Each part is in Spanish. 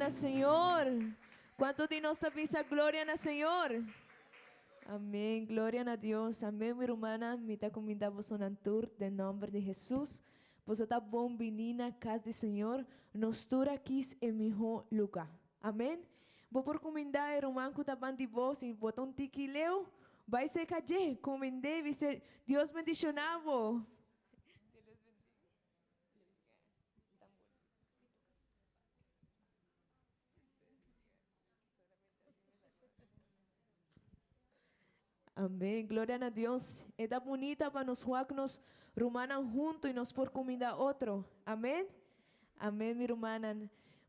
no Senhor. Quanto de nós avisa glória no Senhor? Amém, glória a Deus. Amém, minha irmã. Me está convidando você a tour, em nome de Jesus. Você está bom, menina, casa do Senhor. Nós estamos aqui em melhor lugar. Amém? Vou por comendar, irmão, que está bem de voz, e botar um tiquileu. Vai ser cadê? Comendei, Deus bendicionavo. Amém. Glória a Deus. É da bonita para nós nos rumanan juntos e nós por comida outro. Amém. Amém, minha irmã.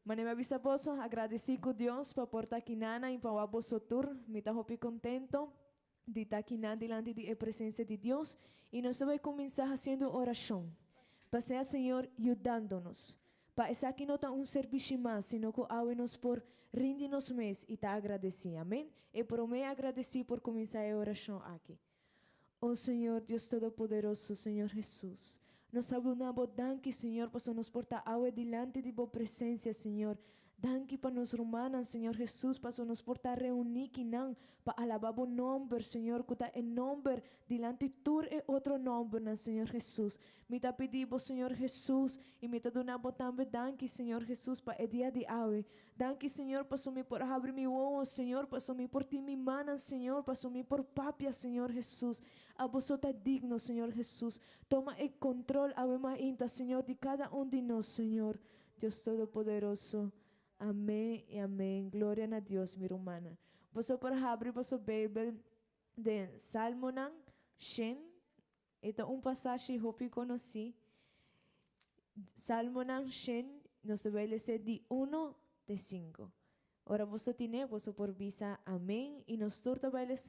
Mas me avisa vos, agradeci com Deus por portar aqui nana e para vos tour. Me está muito contento de estar aqui diante da presença de Deus e nós vamos começar fazendo oração. Para ser Senhor ajudando-nos. Para essa aqui não está serviço mais, sino que nos por rindir-nos mais e está agradecido. Amém? E por mim agradeci por começar a oração aqui. Oh Senhor, Deus Todo-Poderoso, Senhor Jesus. Nos abundamos, danke, Senhor, por nos portar agua delante de Boa presença, Senhor. Danke para nos romanas, Senhor Jesus, para nos portar reunir para alabar o nome, Senhor, que está em nome delante tu e outro nome, Senhor Jesus. Me está pedindo, Senhor Jesus, e me está dando também, danke, Senhor Jesus, para o dia de hoje. Danke, Senhor, para sumir por abrir meu ovo, Senhor, para sumir por ti, mi mana, Senhor, para sumir por papia, Senhor Jesus. A vos está digno, Senhor Jesus. Toma o controle, a Senhor, de cada de nós, Senhor. Deus Todo-Poderoso. Amém e amém. Glória a Deus, minha irmã. Você pode abrir vossa Bíblia de Salmo 100. Ito é passagem que eu conheci. Salmo 100, nós devemos ler de 1 de 5. Ora, você tem, você pode visar amém. E nós todos devemos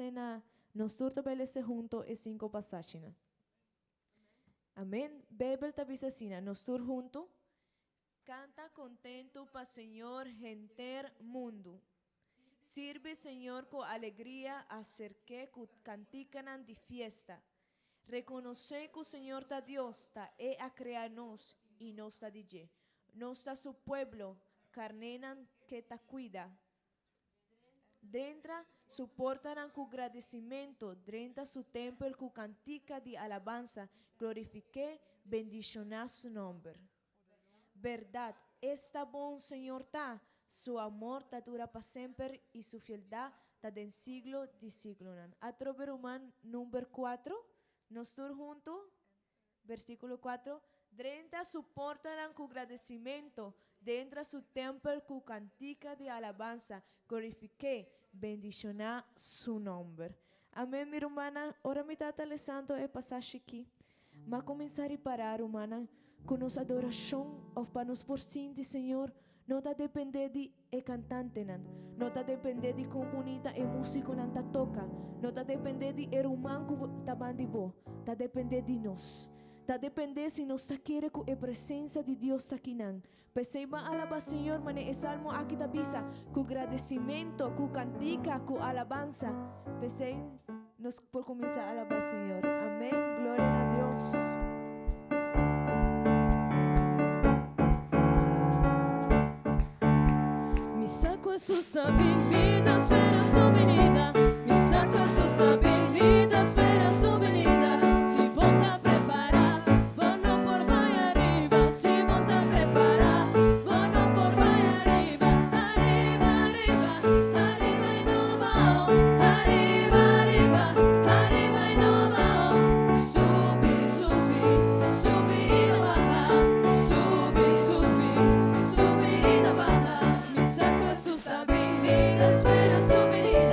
ler juntos as 5 passagens. Amém. Bíblia está visa assim, nós todos juntos. Canta contento para Senhor enter mundo. Sirve Senhor com alegria acerque que cantican de fiesta. Reconoce que o Senhor está Deus, está a criar nos e nos está DJ. Nos está su pueblo, carnenan que ta cuida. Dentro suportan con agradecimiento, dentro su templo con cantica de alabanza, glorifique, bendicionar su nombre. Verdad, está bom Senhor tá, su amor tá dura para sempre e su fieldad tá de siglo de siglo. Atro Romano número 4, nós todos juntos, versículo 4, dentro suportan con agradecimiento, dentro su templo con cantica de alabanza, glorifique, bendicionar su nombre. Amém, minha irmã. Ora me está atualizando a passagem aqui. Mas começar a parar, irmã, com nossa adoração, para nos por sim de Senhor, não está depender de cantante, não está depender de como bonita e músico não está toca, não está depender de irmão que está bandibo, está depender de nós. Está depender se nós queremos que a presença de Deus está aqui. Perceba alabar Senhor, mas é salmo aqui está bisa, com agradecimento, com cantica, com alabança. Perceba, nós por começar a alabar Senhor. Amém. Glória a Deus. Sus avenidas, espera su venida. Mi saco sus avenidas, espera su venida. Si volta a preparar, bueno por vai arriba. Si volta a preparar, bueno por vai arriba. Arriba, arriba, arriba y no va. Arriba, arriba, arriba y no va. Subi, subi, subi y no baja. Subi, subi, subi y no baja. Mi saco sus avenidas, espera su venida.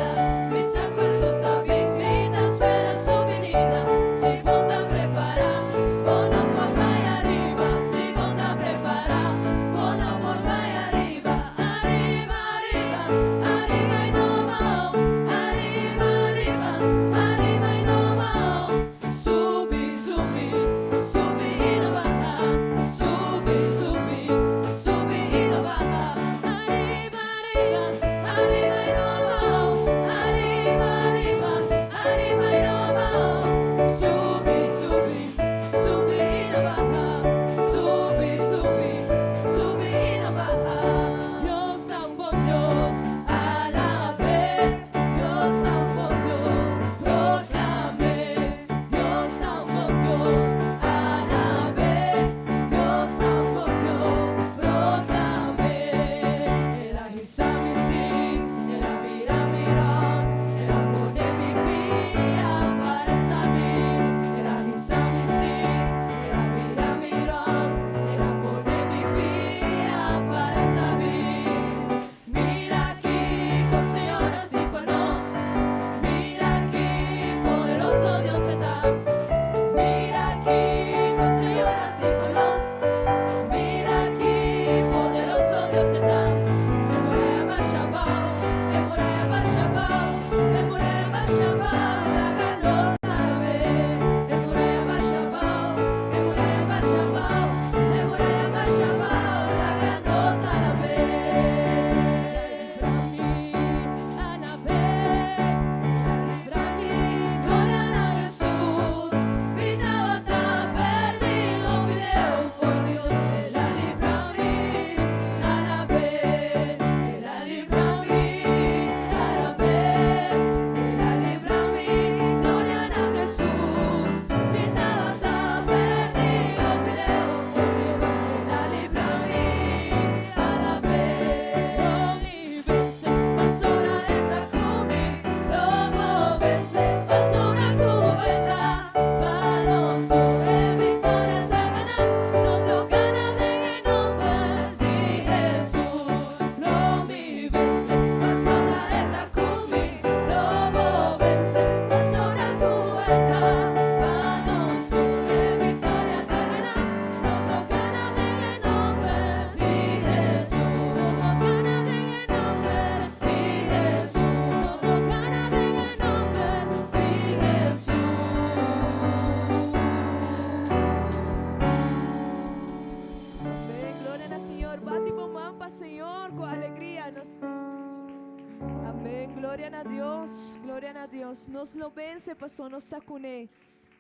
Gloria a Dios, gloria a Dios. Nos lo vence, pastor, nos está con él.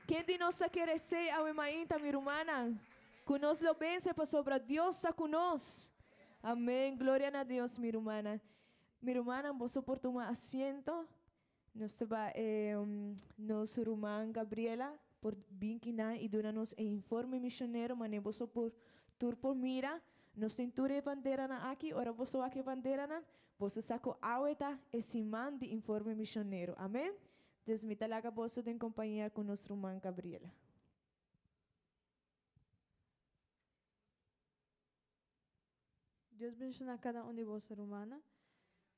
Quem de nós quer ser a irmã, minha irmã? Que nos lo vence, pastor, para Deus está conosco. Amém, glória a Deus, minha irmã. Minha irmã, você pode tomar assento. Nos va, nos irmã Gabriela, por vinquinar e dar-nos informe missionário, mas você por tur por mira. Nos cintura bandeira na aqui, ora você aqui bandeira na, você saco aueta e simã de informe missionário. Amém? Deus me talaga você em companhia com nossa irmã Gabriela. Deus bendiga a cada um de vocês, humana.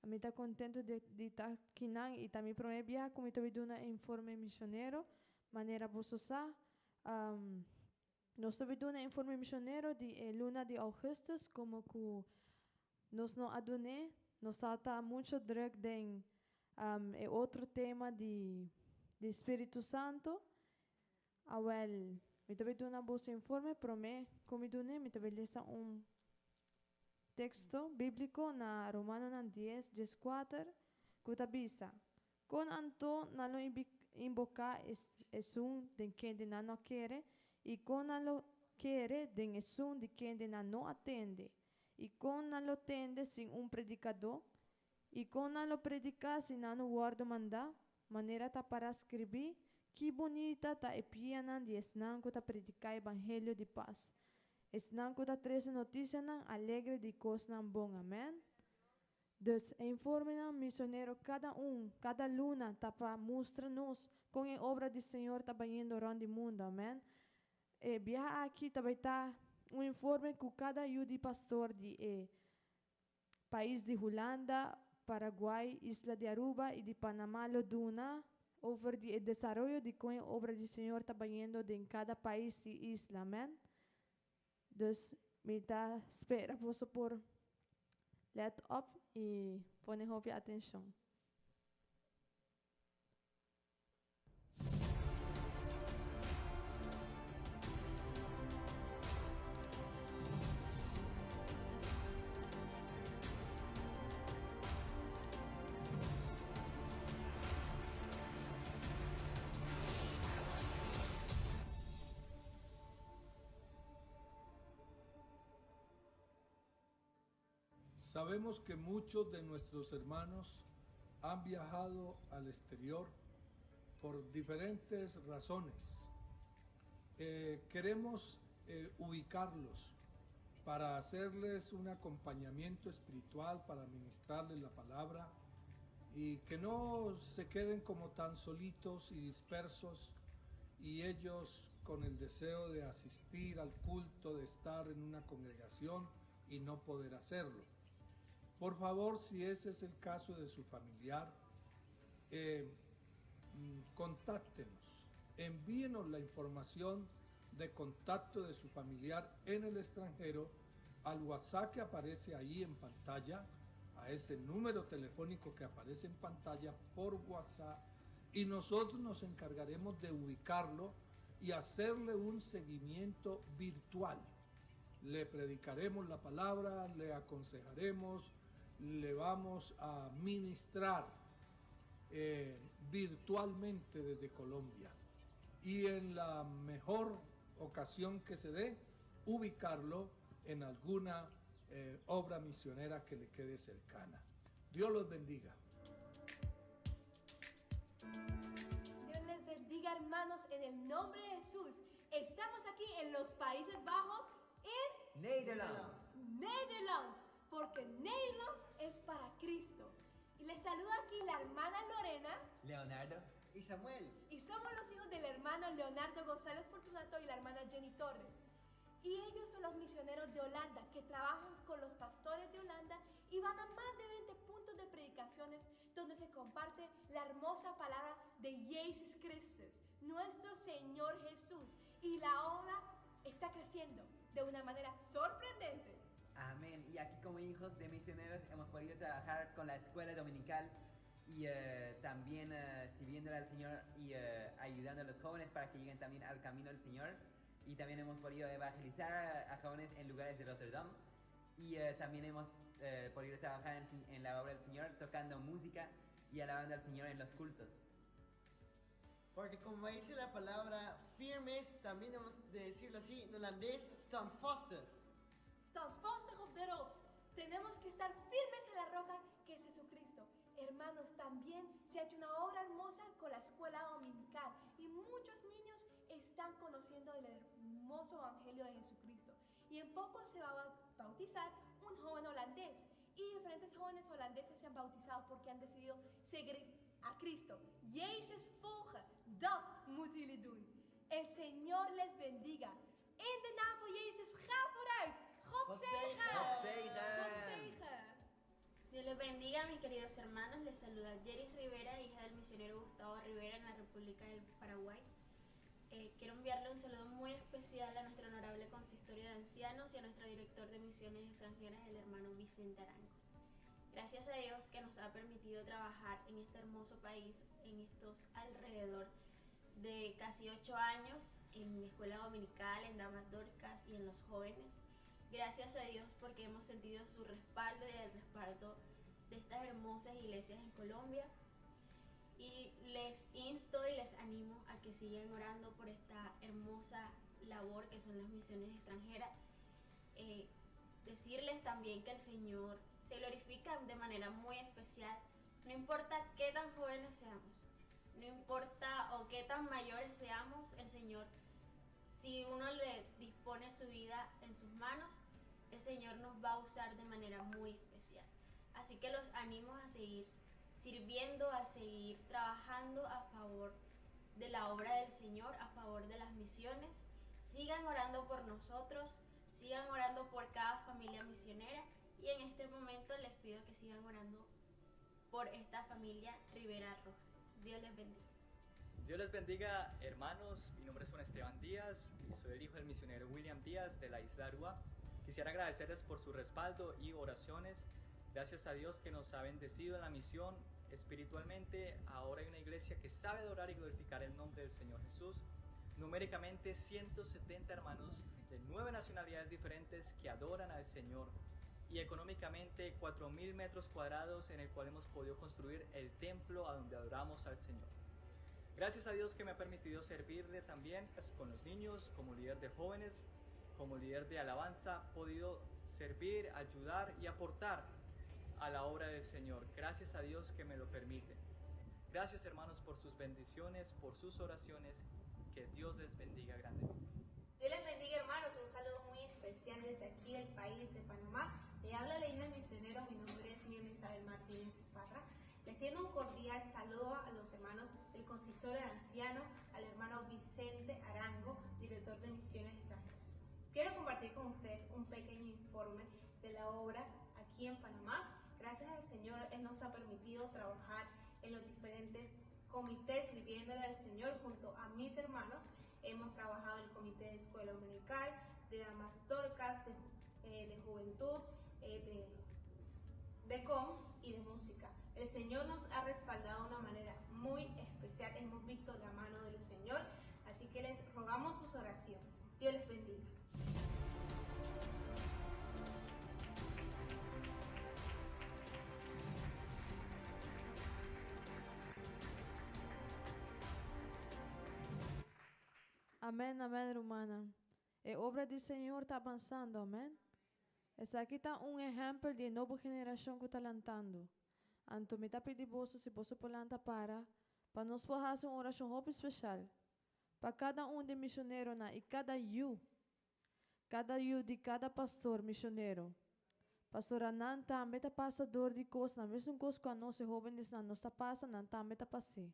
A mim está contente de estar aqui e também para mim viajar como estou vendo um informe missionário, maneira você usar. Nós estamos vendo um informe missionário de luna de agosto, como que nós não adonamos, nós está muito direto em outro tema de Espírito Santo. Awel, me estou vendo um bom informe, para mim, como eu me estou vendo texto bíblico na Romano 10, 14, que avisa, con anto nalo invoca es de quien de no quiere, y con nalo quiere de es de quien de no atende, y con nalo tende sin un predicador, y con nalo predica sin nano guardo manda, manera ta para escribir, que bonita ta epianan de esnanco ta predicar evangelio de paz. Esnanco da 13 notícias alegre de coisas bom, amém? Dus informe missionário cada luna tapa mostra-nos com a obra do Senhor tá indo around o mundo, amém? Viaja aqui também tá informe com cada de pastor de país de Holanda, Paraguai, Isla de Aruba e de Panamá, Loduna, over o desenvolvimento de com a obra do Senhor tá indo em cada país e isla, amém? Dus me dá espera você por let up e põe a atenção. Sabemos que muchos de nuestros hermanos han viajado al exterior por diferentes razones. Queremos ubicarlos para hacerles un acompañamiento espiritual, para ministrarles la palabra y que no se queden como tan solitos y dispersos y ellos con el deseo de asistir al culto, de estar en una congregación y no poder hacerlo. Por favor, si ese es el caso de su familiar, contáctenos, envíenos la información de contacto de su familiar en el extranjero al WhatsApp que aparece ahí en pantalla, a ese número telefónico que aparece en pantalla por WhatsApp, y nosotros nos encargaremos de ubicarlo y hacerle un seguimiento virtual. Le predicaremos la palabra, le aconsejaremos, le vamos a ministrar virtualmente desde Colombia y en la mejor ocasión que se dé, ubicarlo en alguna obra misionera que le quede cercana. Dios los bendiga. Dios les bendiga, hermanos, en el nombre de Jesús. Estamos aquí en los Países Bajos, en Nederland. porque Nederland es para Cristo. Y les saluda aquí la hermana Lorena, Leonardo y Samuel. y somos los hijos del hermano Leonardo González Fortunato y la hermana Jenny Torres. Y ellos son los misioneros de Holanda que trabajan con los pastores de Holanda y van a más de 20 puntos de predicaciones donde se comparte la hermosa palabra de Jesús Cristo, nuestro Señor Jesús. Y la obra está creciendo de una manera sorprendente. Amén. Y aquí como hijos de misioneros hemos podido trabajar con la escuela dominical y también sirviéndole al Señor y ayudando a los jóvenes para que lleguen también al camino del Señor. Y también hemos podido evangelizar a jóvenes en lugares de Rotterdam. Y también hemos podido trabajar en la obra del Señor tocando música y alabando al Señor en los cultos. Porque como dice la palabra firmes, también debemos de decirlo así, en holandés, standvastig. Standvastig op de rots. Tenemos que estar firmes en la roca que es Jesucristo. Hermanos, también se ha hecho una obra hermosa con la escuela dominical y muchos niños están conociendo el hermoso evangelio de Jesucristo. Y en poco se va a bautizar un joven holandés y diferentes jóvenes holandeses se han bautizado porque han decidido seguir a Cristo. Jezus volgen, dat moeten jullie doen. El Señor les bendiga. In de naam van Jezus, ga vooruit. God zegen. God zegen. God zegen. Dios les bendiga, mis queridos hermanos. Les saluda Jeris Rivera, hija del misionero Gustavo Rivera en la República del Paraguay. Quiero enviarle un saludo muy especial a nuestro honorable consistorio de ancianos y a nuestro director de misiones extranjeras, el hermano Vicente Arango. Gracias a Dios que nos ha permitido trabajar en este hermoso país en estos alrededor de casi 8 años en escuela dominical, en damas dorcas y en los jóvenes. Gracias a Dios porque hemos sentido su respaldo y el respaldo de estas hermosas iglesias en Colombia. Y les insto y les animo a que sigan orando por esta hermosa labor que son las misiones extranjeras. Decirles también que el Señor se glorifica de manera muy especial, no importa qué tan jóvenes seamos, no importa o qué tan mayores seamos, el Señor, si uno le dispone su vida en sus manos, el Señor nos va a usar de manera muy especial. Así que los animo a seguir sirviendo, a seguir trabajando a favor de la obra del Señor, a favor de las misiones. Sigan orando por nosotros, sigan orando por cada familia misionera y en este momento les pido que sigan orando por esta familia Rivera Rojas. Dios les bendiga. Dios les bendiga, hermanos. Mi nombre es Juan Esteban Díaz y soy el hijo del misionero William Díaz de la isla Aruba. Quisiera agradecerles por su respaldo y oraciones. Gracias a Dios que nos ha bendecido en la misión espiritualmente. Ahora hay una iglesia que sabe adorar y glorificar el nombre del Señor Jesús. Numéricamente 170 hermanos de 9 nacionalidades diferentes que adoran al Señor. Y económicamente 4.000 metros cuadrados en el cual hemos podido construir el templo a donde adoramos al Señor. Gracias a Dios que me ha permitido servirle también con los niños, como líder de jóvenes, como líder de alabanza, he podido servir, ayudar y aportar a la obra del Señor. Gracias a Dios que me lo permite. Gracias, hermanos, por sus bendiciones, por sus oraciones. Que Dios les bendiga grandemente. Dios les bendiga, hermanos. Un saludo muy especial desde aquí, el país de Panamá. Le habla la hija del misionero. Mi nombre es Miriam Isabel Martínez Parra. Les tiendo un cordial saludo a los hermanos del Consistorio de Ancianos, al hermano Vicente Arango, director de misiones extranjeras. Quiero compartir con ustedes un pequeño informe de la obra aquí en Panamá. Gracias al Señor, Él nos ha permitido trabajar en los diferentes comités sirviéndole al Señor junto a mis hermanos. Hemos trabajado en el comité de escuela dominical, de damas dorcas, de juventud, de com y de música. El Señor nos ha respaldado de una manera muy especial. Hemos visto la mano del Señor, así que les rogamos sus oraciones. Dios les bendiga. Amém, amém, hermana. A obra do Senhor está avançando, amém? Essa aqui está exemplo de nova geração que está lantando. Então, me está pedindo você, se você planta para nós fazer uma oração muito especial. Para cada de missionário e cada de cada pastor missionário. Pastor Anan também está passador de coisas, na mesma coisa que a nossa jovens não está passando, também está passando.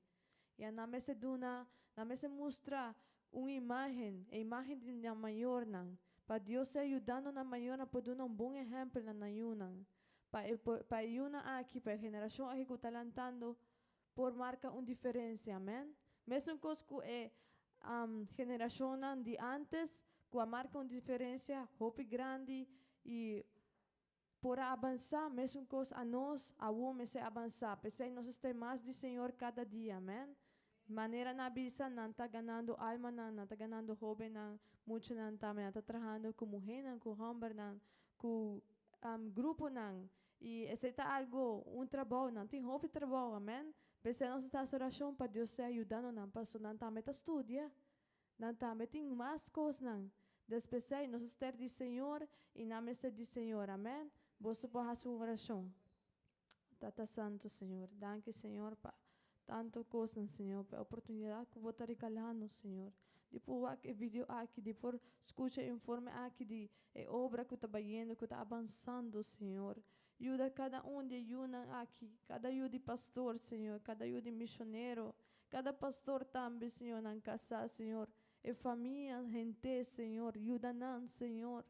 E na mesma duna, na mesma mostra uma imagem, a imagem de uma maior não. Para Deus se ajudando na maior na poder dar bom exemplo na nayunan. Para ayuna aqui, para a geração aqui que está lantando, por marca uma diferença, amém? Mesmo coisa que geração de antes, que marca uma diferença, hope grande e por avançar, mesmo coisa a nós, a homem se avançar, pensei nós temos mais de Senhor cada dia, amém? Maneira na bisa, não está ganhando alma, não está ganhando jovem, muito não está trabalhando com mulher, com homem, com grupo, E esse tá algo, trabalho, não tem roupa de trabalho, amém? Pensei nós está oração para Deus te ajudando, não, pastor, não também tá estudia, não também tem mais coisas, não. Despecei, nós estamos de Senhor e não me de Senhor, amém? Você pode fazer uma oração. Tata Santo, Senhor, danke, Senhor, para tanto coisa, Senhor, para a oportunidade que você está regalando, Senhor. Depois aqui vídeo aqui, depois escuta informe aqui de obra que está vendo, que está avançando, Senhor. Ajuda cada de Yuna aqui, cada de pastor, Senhor, cada de missionário, cada pastor também, Senhor, na casa, Senhor. E família, gente, Senhor, ajuda-nos, Senhor.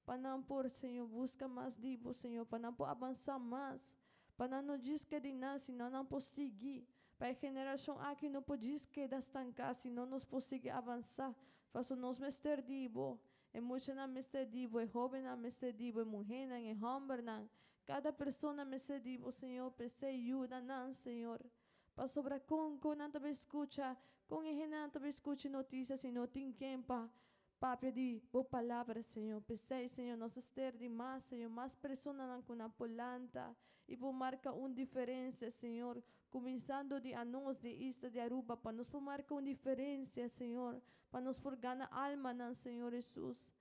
Para não por, Senhor, busca mais dibo, Senhor, para não avançar mais. Para não dizer que de nada, senão não pode seguir. Para a geração aqui não pode dizer que da estancar, senão nós podemos avançar. Faça nós mestre dibo. E muito na mestre dibo, e jovem na mestre dibo, e mulher na, e homem na. Cada pessoa na mestre dibo, Senhor, pense ajuda-nos, Senhor. Para sobrar com não te escuta, com não te escuta notícias, se não tem quem para pedir boa palavra, Senhor. Pense, Senhor, nós estamos de mais, Senhor, mais pessoas com a polanta. E por marcar uma diferença, Senhor, começando de nós de Isla de Aruba, para nós por marcar uma diferença, Senhor, para nós por ganhar alma, não, Senhor Jesus.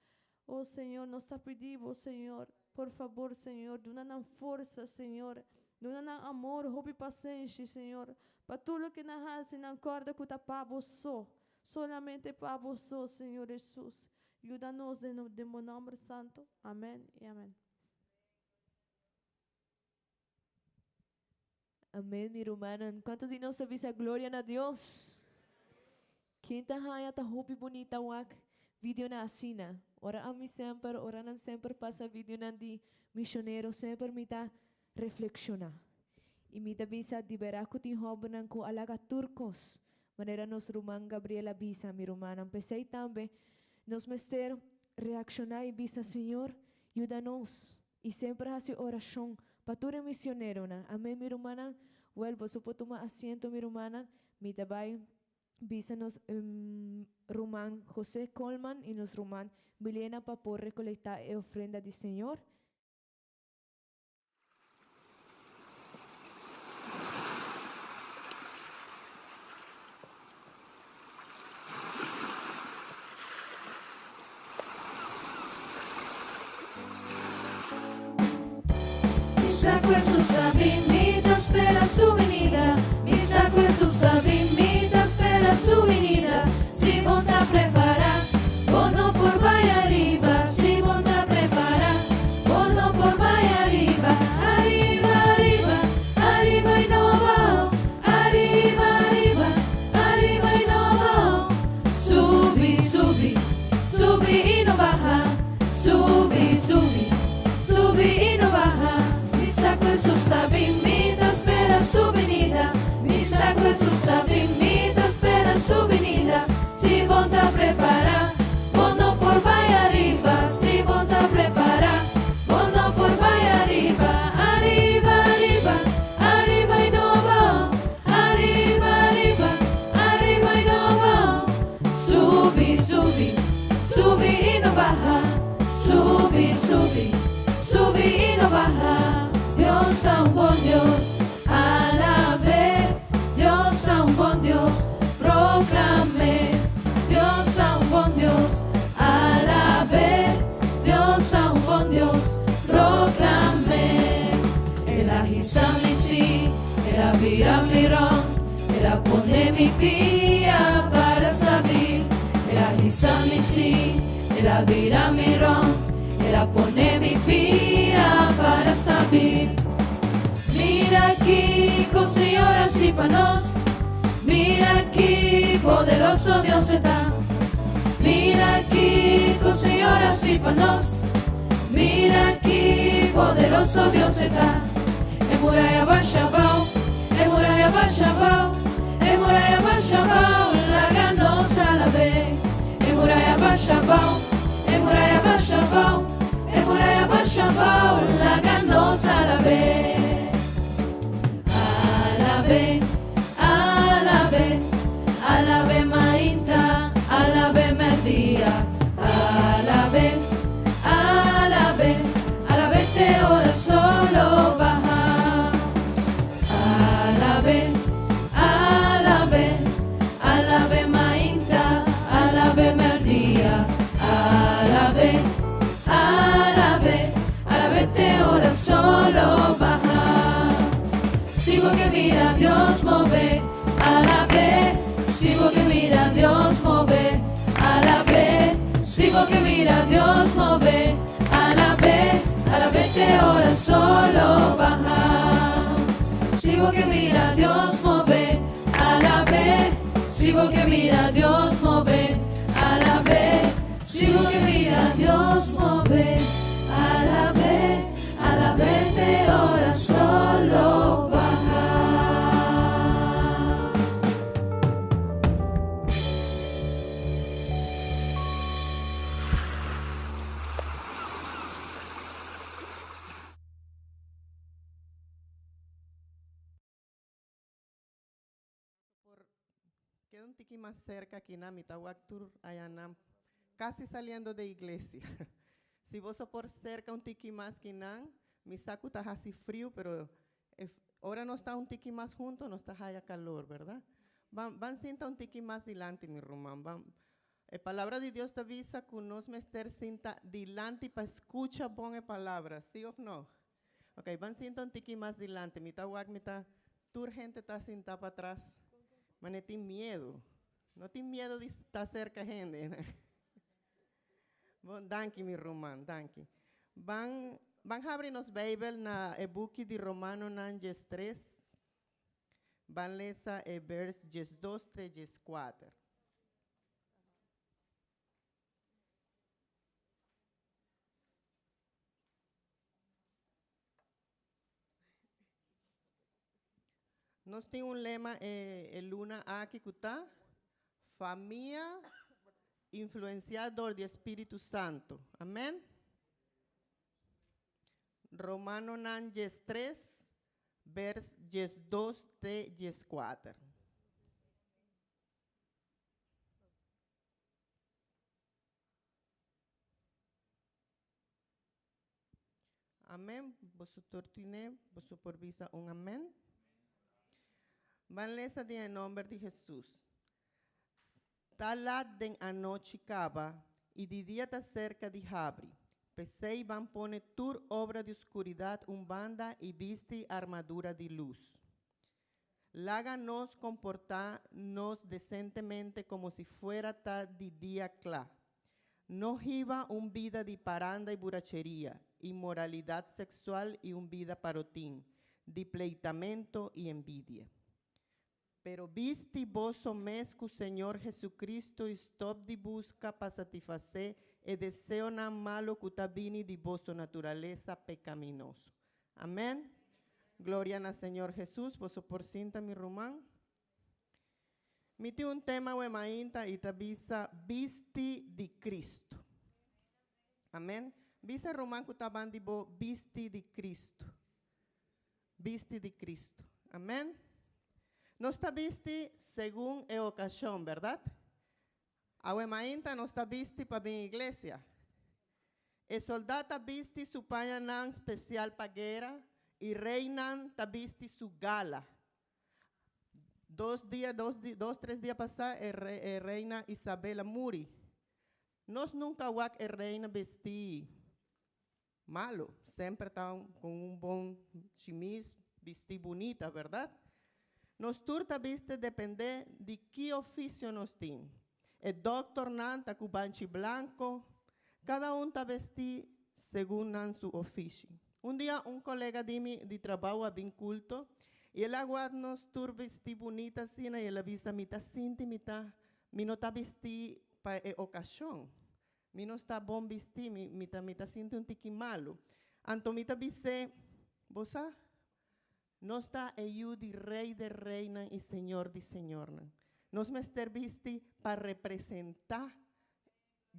Oh, Senhor, nós está pedindo, Senhor, por favor, Senhor, dá-nos força, Senhor, dá-nos amor, hope e paciência, Senhor, para tudo que nós fazemos, não acorda que está para você, solamente para você, Senhor Jesus. Ajuda-nos de meu nome santo. Amém e amém. Amém, mi hermana. Quanto de nós avisa glória a Deus? Quinta haya ta hopi bonita wak video na asina. Ora ami sempre, ora nan sempre passa video nan di missioneiro sempre mita reflexiona. E mita bisa diberaku ti hobanan ko alaga turcos. Manera nos rumang Gabriela bisa mi hermana. Pesei tambe nos mester reaccionar e bisa Senhor, ajuda-nos. E sempre hace oração. Pature misionero na. Amén, mi hermana. Vuelvo, supo tomar asiento, mi hermana. Mi tabay, bisa nos Román José Colman y nos Román Milena para por recolectar e ofrenda del Señor. Saco Jesús invita, espera su venida. Mi saco Jesús invita, espera su venida. Si vos te preparas, vos no por vaya arriba. Si vos te preparas, vos no por vaya arriba. Arriba, arriba, arriba y no va. Arriba, arriba, arriba y no va. Subi, subi, subi y no baja. Subi, subi, subi y no baja. Jesús te invita, espera su venida. Mi saco Jesús te invita, espera su venida. Si vos te preparas, vos no por vaya arriba. Si vos te preparas, vos no por vaya arriba. Arriba, arriba, arriba y no va. Arriba, arriba, arriba y no va. Subi, subi, subi y no baja. Subi, subi, subi y no baja. Dios a un buen Dios, alabe. Dios a un buen Dios, proclame. Dios a un buen Dios, alabe. Dios a un buen Dios, proclame. El agisa mi sí, el avira mirón, el pone mi pía para saber. El agisa mi sí, el avira mirón, el pone mi pía para saber. Mira aquí, con señoras y panos. Mira aquí, poderoso Dios está. Mira aquí, con señoras y panos. Mira aquí, poderoso Dios está. En muralla Bashabao, en muralla Bashabao, en muralla Bashabao, la ganosa la ve. En muralla Bashabao, en muralla Bashabao, en muralla Bashabao, la ganosa la ve. Alabe, alabe, alabe mainta, alabe merdía, alabe, alabe, alabe te ora solo va. move, a la vez, si vos que mira Dios move, a la vez, si vos que mira Dios move, a la vez que ahora solo baja. Si vos que mira Dios move, a la vez, si vos que mira Dios move, a la vez, si vos que mira Dios move, a la vez que ahora solo baja. Queda un tiqui más cerca aquí en Mitahuactur, allá casi saliendo de iglesia. Si vos sos por cerca un tiqui más que mi saco está así frío, pero ahora no está un tiqui más junto, no está haya calor, ¿verdad? Van cinta un tiqui más dilante, mi román. La palabra de Dios te avisa que nos mester cinta dilante para escucha buena palabra, ¿sí o no? Ok, van cinta un tiqui más dilante, Mitahuac, tu gente está cinta para atrás. Mas não tem medo. Não tem medo de estar cerca de gente. Bom, danke, mi Roman, danke. Van abrir nos Bíblia na e-book de Romano Nanges 3. Van lesa e vers 2 te 4. Nós temos lema, luna aqui que está, família influenciador do Espírito Santo. Amém? Romano Nanges 3, vers 2 te 4. Amém? Você tortine, você por visa amém? Van lesa em nome de Jesus. Talat den anoche cava e de dia ta cerca de abre. Pesei van pone tur obra de oscuridade banda e viste armadura de luz. Laga nos comportar nos decentemente como si fuera ta de dia claro. No iba vida de paranda e buracheria, inmoralidade sexual e vida parotim, de pleitamento e envidia. Pero viste vos mes que o Senhor Jesucristo stop de busca para satisfazer e deseo na malo que está vini de vossa natureza pecaminoso. Amém? Glória na Senhor Jesus, vos por cinta mi román. Miti tema o mainta e tabisa viste de Cristo. Amém? Visa román que está bandi bo viste de Cristo. Viste de Cristo. Amém? No está visto según la ocasión, ¿verdad? Ahuemainta no está visto para mi iglesia. El soldado está visto su pañanán especial para guerra y reinan está visto su gala. 3 días pasados, reina Isabela muri. Nos nunca guac reina vestí malo. Siempre están con un buen chimis, vestí bonita, ¿verdad? Nos turta viste depende de qué oficio nos tiene. El doctor nanta cubanchi blanco, cada uno está vestido según su oficio. Un día un colega de trabajo había culto y él aguarda nos tur vesti bonita así y él avisa mitad cinti mitad mi no está vesti para ocasión. Mi no está bon vesti mitad cinti un tiki malo. Anto mitad vise bosa no está eu de rei de reina y señor de señor. Nos mester visti para representar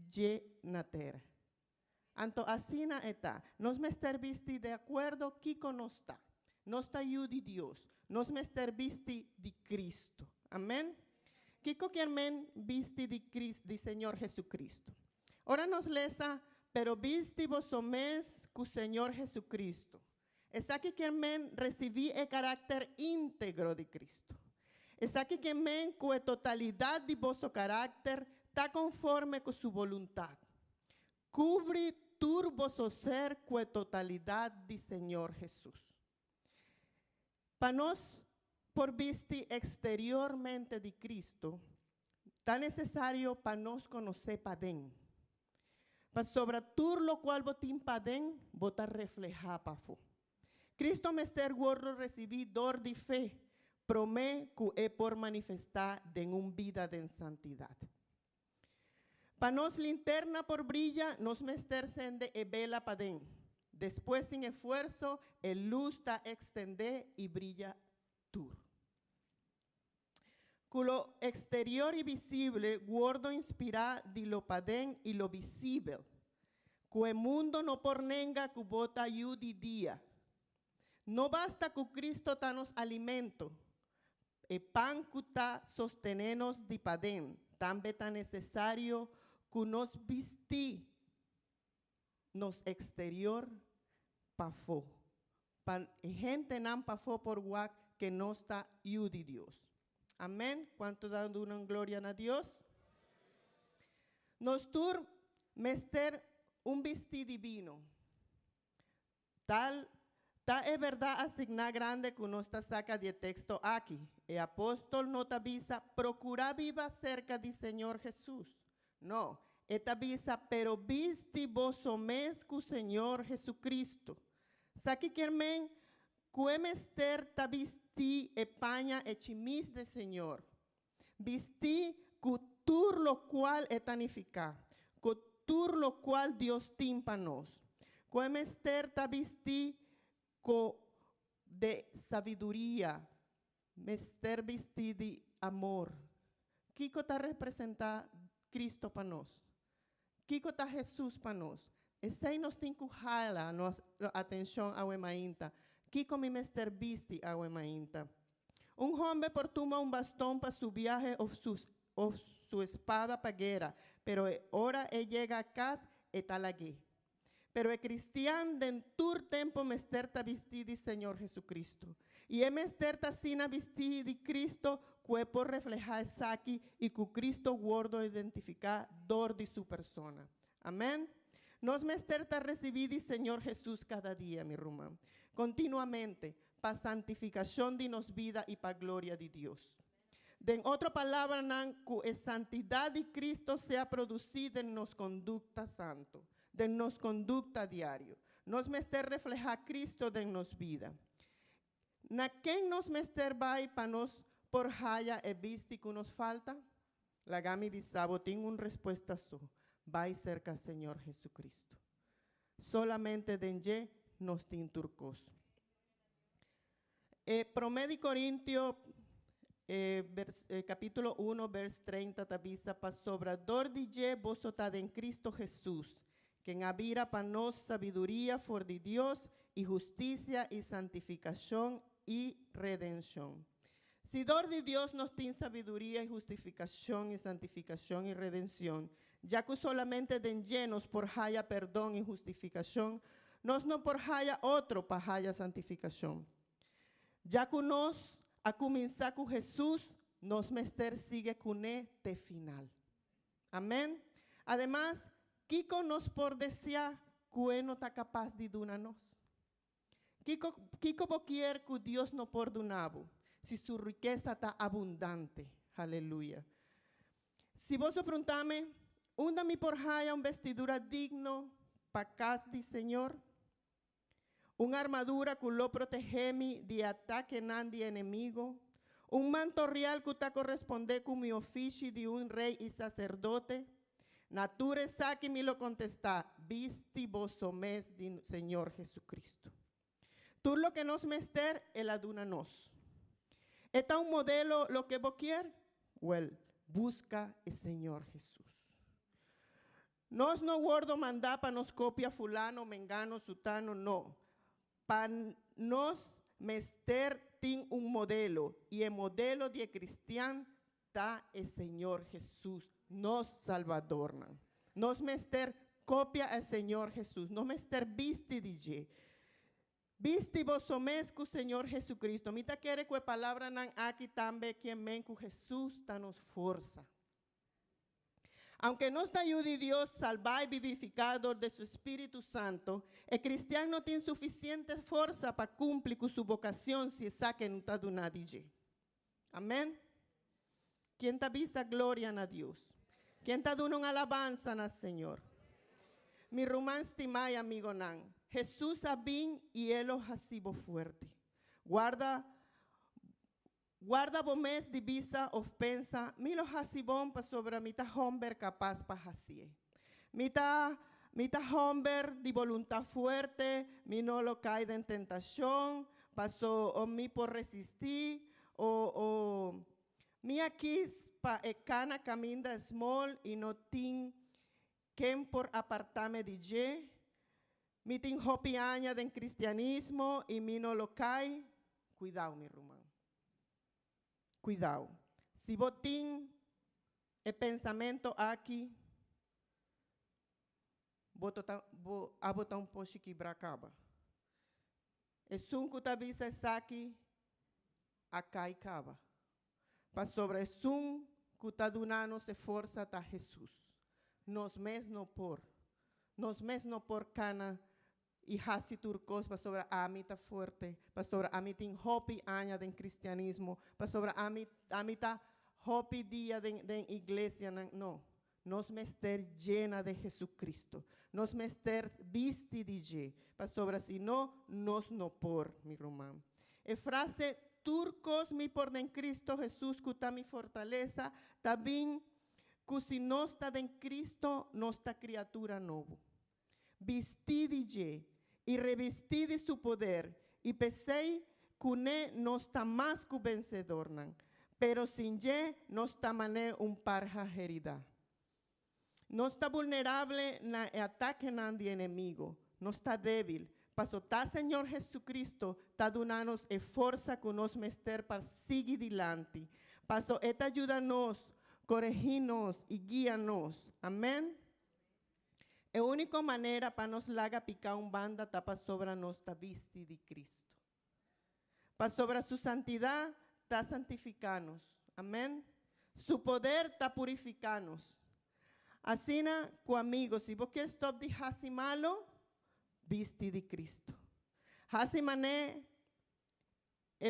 je na terra. Anto así na está. Nos mester visti de acuerdo kiko no está. No está eu de Dios. Nos mester visti de Cristo. Amén. Kiko quien visti de Cristo, de Señor Jesucristo. Ahora nos lesa, pero visti vos mes cu Señor Jesucristo. Es aquí que recibí el carácter íntegro de Cristo. Es aquí que con la totalidad de vuestro carácter está conforme con su voluntad. Cubre todo vuestro ser con la totalidad de Señor Jesús. Para nos por visti exteriormente de Cristo, tan necesario para nos conocer para dentro. Para sobre todo lo cual botín para dentro, bota reflejar para fo. Cristo mester guardo recibidor de fe, promé que por manifestar en un vida de santidad. Para nos linterna por brilla, nos mester sende e vela para dentro. Después sin esfuerzo, el luz está extender y brilla tur. Con lo exterior y visible, guardo inspira de lo padén y lo visible. Que el mundo no pornenga que bota ayudi día. No basta que Cristo danos alimento. El pan que ta sostenenos de padén. También tan necesario que nos vistí nos exterior pa fo. Pa gente nan pa fo por guac que no está ayudi Dios. Amén. ¿Cuánto dando una gloria a Dios? Nos tur mester un vestido divino. Tal es verdad asigna grande que nos saca de texto aquí. El apóstol no te avisa, procura viva cerca del Señor Jesús. No, esta avisa, pero visti vos omes cu Señor Jesucristo. Saki quiermen, cuemester ta visti España e chimis de Señor. Visti cutur lo cual etanifica, cutur lo cual Dios tímpanos. Cuemester ta visti co de sabiduría, mester visti de amor. Kiko ta representa Cristo para nós. Kiko ta Jesús para nós. Esse nos tem que jala nos atenção ao emainta. Kiko mi mester visti ao emainta. Homem portuma bastão para su viaje o su espada para guerra, pero ahora llega a casa e talagué. Pero el cristiano dentur tempo mester ta visti de Señor Jesucristo. Y mester ta sina visti de Cristo que por reflejar aquí y que Cristo guardo identificar dor de su persona. Amén. Nos mester ta recibir de Señor Jesús cada día, mi rumán. Continuamente, para santificación de nos vida y para gloria de Dios. De otra palabra, que la santidad de Cristo sea producida en nos conducta santo, de nos conducta diario. Nos mester reflejar Cristo de nos vida. Na quem nos mester vai para nos por haya e visti que nos falta? La gami bisabo tiene una respuesta su. Vai cerca Señor Jesucristo. Solamente denye nos tinturcos. Promedi Corintio capítulo 1 vers 30 tabisa pa sobrador dije vosotad en Cristo Jesús, quien habira pa nos sabiduría for de Dios y justicia y santificación y redención. Si dor de Dios nos tiene sabiduría y justificación y santificación y redención, ya que solamente den llenos por haya perdón y justificación, nos no por haya otro para haya santificación. Ya que nos a comenzar con Jesús, nos mester sigue con este final. Amén. Además, Kiko nos por desear que no está capaz de donarnos. Kiko boquier que Dios no perdonaba, si su riqueza está abundante. Aleluya. Si vos preguntame, ¿unda mi por haya un vestidura digno para casa del Señor? Una armadura que lo protege de ataque de enemigo. Un manto real que te corresponde con mi oficio de un rey y sacerdote. Nature saque me lo contesta, visti vos somes de Señor Jesucristo. Tú lo que nos mester, el aduna nos. ¿Está un modelo lo que vos quieres? Well, busca el Señor Jesús. Nos no guardo mandar para nos copia fulano, mengano, sutano, no. Para nos mester tin un modelo. Y el modelo de cristiano está el Señor Jesús, nos salvador. Nos mester copia el Señor Jesús. Nos mester visti DJ. Visti vos somescu Señor Jesucristo. Mita quiere que palabra nan aquí también quien men que Jesús ta nos forza. Aunque no está ayude Dios salvar y vivificador de su Espíritu Santo, el cristiano no tiene suficiente fuerza para cumplir con su vocación si esa que no está donada. Amén. ¿Quién te avisa gloria a Dios? ¿Quién te da una alabanza al Señor? Mi rumán estimai amigo nan. Jesús abin y él os hasibo fuerte. Guarda bomes divisa of pensa, mi los hasibon pa sobre mita homber capaz pa hasie. Mita homber di voluntad fuerte, mi no lo cae en tentación, pasó o mi por resistir, o mi aquí pa ecana caminda small y no tin quem por apartarme de je, mi tin hopi aña den cristianismo y mi no lo cae. Cuidado, mi rumán. Cuidado. Si botín el pensamiento aquí, a botar un poco bracaba. Es un cutabisa aqui, acá y caba. Pa sobre es un cutadunano se forza ta Jesús. Nos mes no por cana y hasi turcos pa sobre a mí ta fuerte, pa sobre a mí tin hopi aña den cristianismo, pa sobre a mí ta hopi día den iglesia, no. Nos mester llena de Jesucristo. Nos mester visti de je. Pa sobre si no, nos no por, mi román. E frase turcos mi por den Cristo Jesús cuta mi fortaleza, también si no está en Cristo, no está criatura nuevo. Vestidi je y revestidi su poder y pensei que no está más que vencedor, pero sin je no está mané un parja herida. No está vulnerable na ataque de enemigo, no está débil. Paso ta Señor Jesucristo, ta dunanos e forza que nos mester para seguir dilante. Paso esta ayúdanos, correginos y guíanos. Amén. La única manera para nos laga picar un banda tapa sobre nos ta visti de Cristo. Para sobre su santidad ta santificanos. Amén. Su poder ta purificanos. Así na, amigos, si vos quieres stop de hasi malo, visti de Cristo. Hasi mané,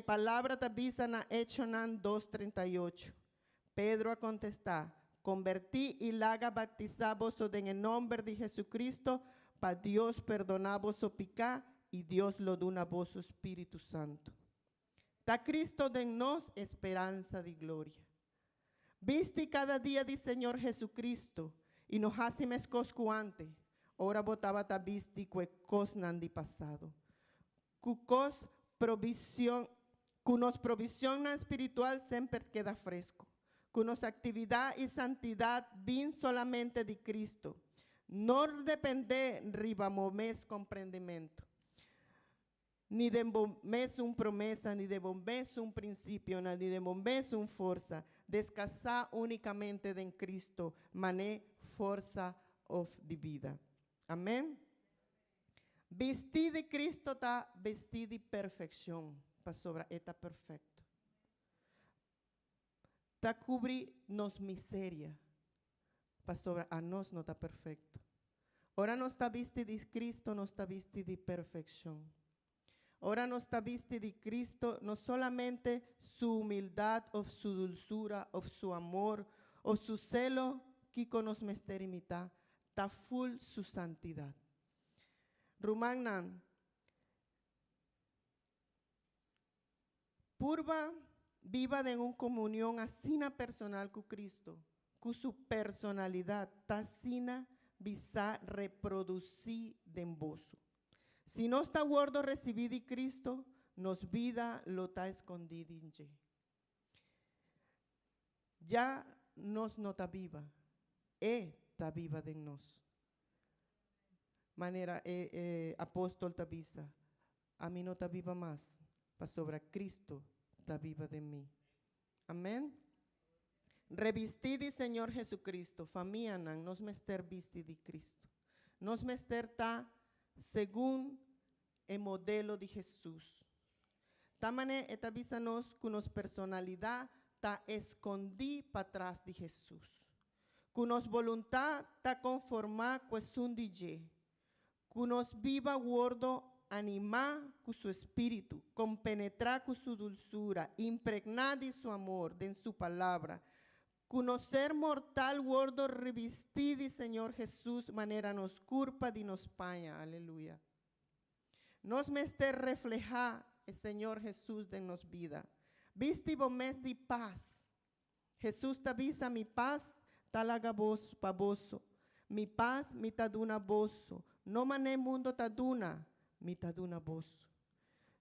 palabra tabisa na Hechonan 2:38. Pedro a contestar, convertí y laga bautizabos en el nombre de Jesucristo, para Dios perdonar vos pica y Dios lo dona vos su Espíritu Santo. Ta Cristo de nos esperanza de gloria. Viste cada día de Señor Jesucristo y nos hace mescoscuante. Ahora botaba ta visti que cosnan de pasado. Cucos provisión, cunos provisión espiritual siempre queda fresco. Cunos actividad y santidad bin solamente de Cristo. No depende ribamomes comprendimiento. Ni de mes un promesa, ni de mes un principio, ni de mes un fuerza. Descansar únicamente en Cristo, mané fuerza of de vida. Amén. Vestir de Cristo está vestir de perfección, para sobre está perfecto. Ta cubrir nos miseria, para sobre a nos no está perfecto. Ahora no está vestir de Cristo, no está vestir de perfección. Ahora no está viste de Cristo, no solamente su humildad, o su dulzura, o su amor, o su celo, que con nos mester imita, ta full su santidad. Rumagnan, purva viva de una comunión asina personal con Cristo, con su personalidad, ta sina visa reproducir de vos. Si no está guardo recibir de Cristo, nos vida lo está escondido en je. Ya nos no está viva, está viva de nos. Manera apóstol tabisa, a mí no está viva más, para sobre Cristo está viva de mí. Amén. Revistid de Señor Jesucristo, familia nos mester visti de Cristo. Nos mester ta según el modelo de Jesús. Tamane etavisanos con nos personalidad ta escondí para atrás de Jesús. Con nos voluntad ta conformar con un DJ. Con nos viva guardo animar con su espíritu, compenetrar con su dulzura, impregnar de su amor, de su palabra. Conocer mortal wordo revestidi, Señor Jesús, manera nos culpa de nos paña. Aleluya. Nos mester reflejar el Señor Jesús de nos vida. Vistivo mes de paz. Jesús te avisa mi paz, talaga vos pavoso. Mi paz, mi taduna boso. No mané mundo taduna, mi taduna boso.